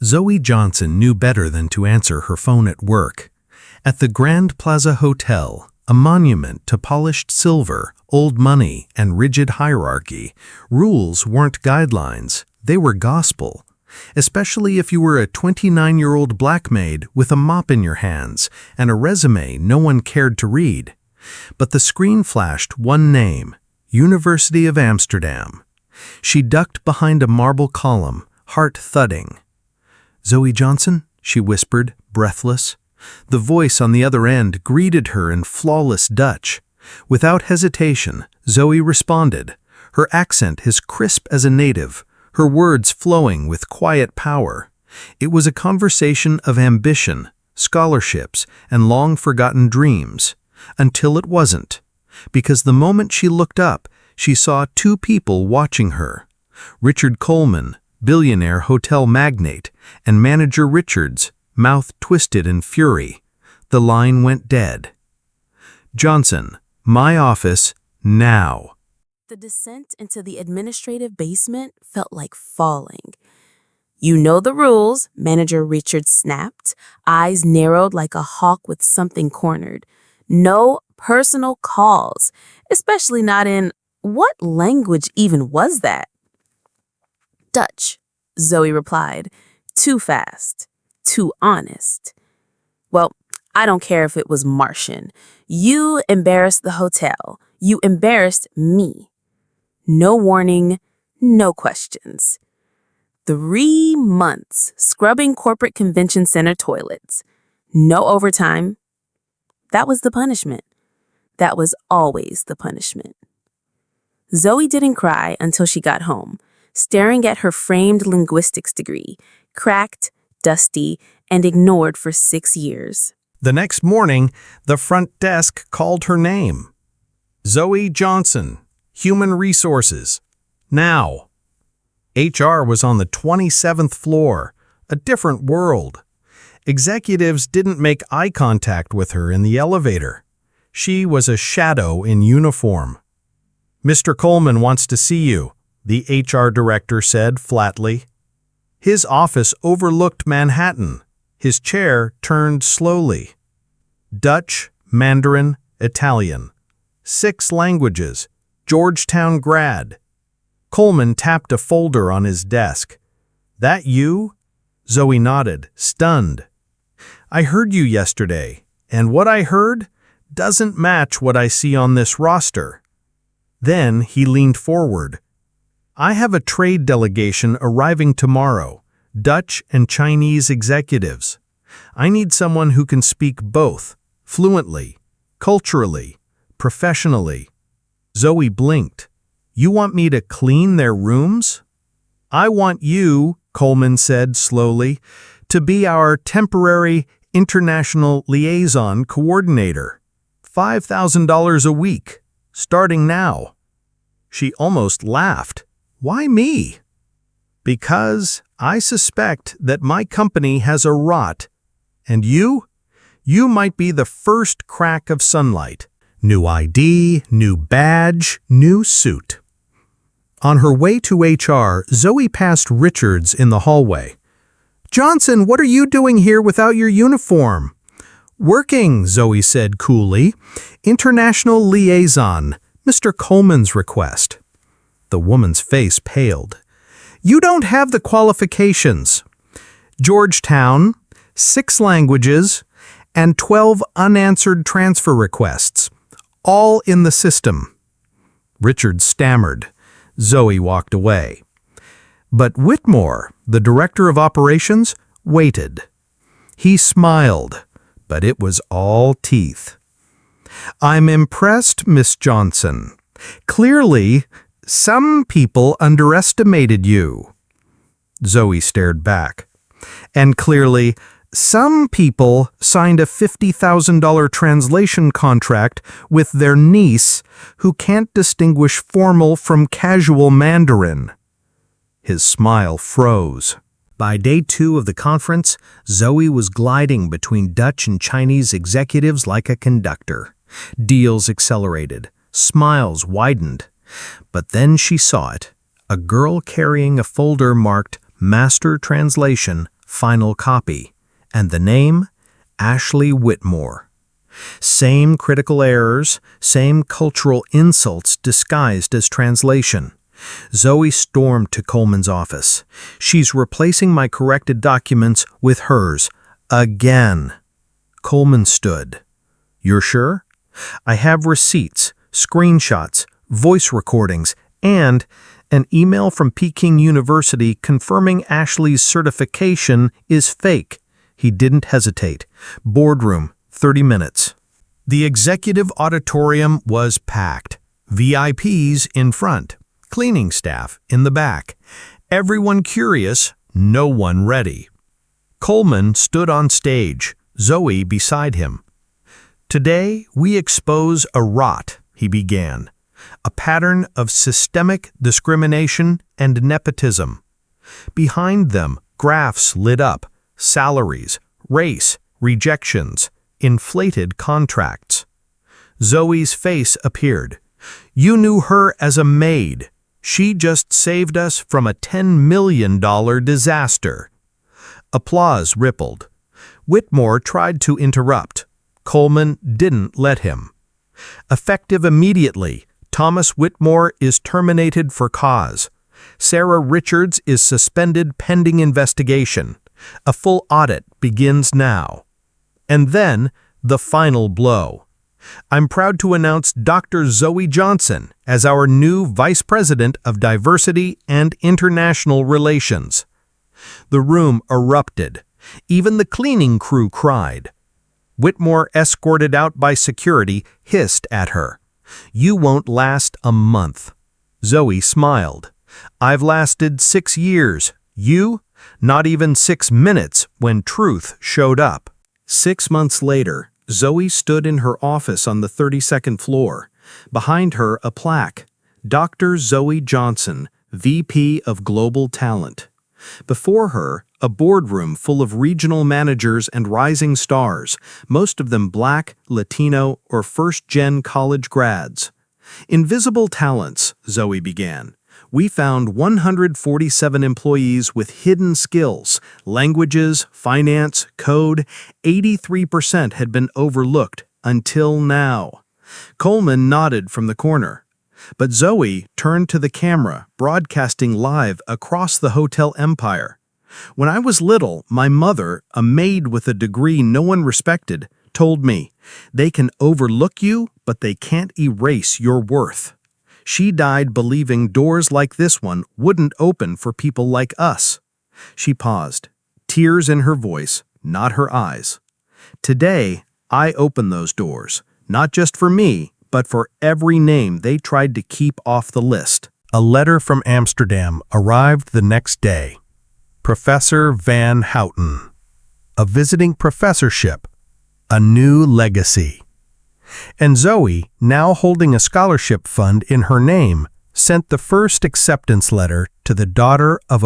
Zoe Johnson knew better than to answer her phone at work. At the Grand Plaza Hotel, a monument to polished silver, old money, and rigid hierarchy, rules weren't guidelines, they were gospel. Especially if you were a 29-year-old black maid with a mop in your hands and a resume no one cared to read. But the screen flashed one name, University of Amsterdam. She ducked behind a marble column, heart thudding. "Zoe Johnson?" she whispered, breathless. The voice on the other end greeted her in flawless Dutch. Without hesitation, Zoe responded, her accent as crisp as a native, her words flowing with quiet power. It was a conversation of ambition, scholarships, and long-forgotten dreams, until it wasn't. Because the moment she looked up, she saw two people watching her. Richard Coleman, billionaire hotel magnate, and manager Richards, mouth twisted in fury. The line went dead. "Johnson, my office, now." The descent into the administrative basement felt like falling. "You know the rules," Manager Richards snapped, eyes narrowed like a hawk with something cornered. "No personal calls, especially not in— what language even was that?" "Dutch," Zoe replied. "Too fast. Too honest." "Well, I don't care if it was Martian. You embarrassed the hotel. You embarrassed me. No warning, no questions. 3 months scrubbing corporate convention center toilets. No overtime. That was the punishment. That was always the punishment." Zoe didn't cry until she got home, staring at her framed linguistics degree, cracked, dusty, and ignored for 6 years. The next morning, the front desk called her name. "Zoe Johnson, Human Resources. Now." HR was on the 27th floor, a different world. Executives didn't make eye contact with her in the elevator. She was a shadow in uniform. "Mr. Coleman wants to see you," the HR director said flatly. His office overlooked Manhattan. His chair turned slowly. Dutch, Mandarin, Italian. 6 languages. Georgetown grad. Coleman tapped a folder on his desk. "That you?" Zoe nodded, stunned. "I heard you yesterday, and what I heard doesn't match what I see on this roster." Then he leaned forward. "I have a trade delegation arriving tomorrow, Dutch and Chinese executives. I need someone who can speak both, fluently, culturally, professionally." Zoe blinked. "You want me to clean their rooms?" "I want you," Coleman said slowly, "to be our temporary international liaison coordinator. $5,000 a week, starting now." She almost laughed. "Why me?" "Because I suspect that my company has a rot, and you might be the first crack of sunlight. New ID, new badge, new suit." On her way to HR, Zoe passed Richards in the hallway. "Johnson, what are you doing here without your uniform?" "Working," Zoe said coolly. "International liaison, Mr. Coleman's request." The woman's face paled. "You don't have the qualifications." "Georgetown, 6 languages, and 12 unanswered transfer requests, all in the system." Richard stammered. Zoe walked away. But Whitmore, the director of operations, waited. He smiled, but it was all teeth. "I'm impressed, Miss Johnson. Clearly, some people underestimated you." Zoe stared back. "And clearly, some people signed a $50,000 translation contract with their niece who can't distinguish formal from casual Mandarin." His smile froze. By day 2 of the conference, Zoe was gliding between Dutch and Chinese executives like a conductor. Deals accelerated, smiles widened. But then she saw it, a girl carrying a folder marked Master Translation final copy, and the name, Ashley Whitmore. Same critical errors, same cultural insults disguised as translation. Zoe stormed to Coleman's office. She's replacing my corrected documents with hers. Again. Coleman stood. You're sure? I have receipts, screenshots, voice recordings, and an email from Peking University confirming Ashley's certification is fake. He didn't hesitate. Boardroom, 30 minutes. The executive auditorium was packed. VIPs in front. Cleaning staff in the back. Everyone curious, no one ready. Coleman stood on stage, Zoe beside him. Today, we expose a rot, he began, a pattern of systemic discrimination and nepotism. Behind them, graphs lit up, salaries, race, rejections, inflated contracts. Zoe's face appeared. You knew her as a maid. She just saved us from a $10 million disaster. Applause rippled. Whitmore tried to interrupt. Coleman didn't let him. Effective immediately, Thomas Whitmore is terminated for cause. Sarah Richards is suspended pending investigation. A full audit begins now. And then, the final blow. I'm proud to announce Dr. Zoe Johnson as our new Vice President of Diversity and International Relations. The room erupted. Even the cleaning crew cried. Whitmore, escorted out by security, hissed at her. You won't last a month. Zoe smiled. I've lasted 6 years. You? Not even 6 minutes when truth showed up. 6 months later, Zoe stood in her office on the 32nd floor. Behind her, a plaque. Dr. Zoe Johnson, VP of Global Talent. Before her, a boardroom full of regional managers and rising stars, most of them Black, Latino, or first-gen college grads. Invisible talents, Zoe began. We found 147 employees with hidden skills, languages, finance, code. 83% had been overlooked until now. Coleman nodded from the corner. But Zoe turned to the camera, broadcasting live across the hotel empire. When I was little, my mother, a maid with a degree no one respected, told me, they can overlook you, but they can't erase your worth. She died believing doors like this one wouldn't open for people like us. She paused, tears in her voice, not her eyes. Today, I open those doors, not just for me, but for every name they tried to keep off the list. A letter from Amsterdam arrived the next day. Professor Van Houten. A visiting professorship. A new legacy. And Zoe, now holding a scholarship fund in her name, sent the first acceptance letter to the daughter of a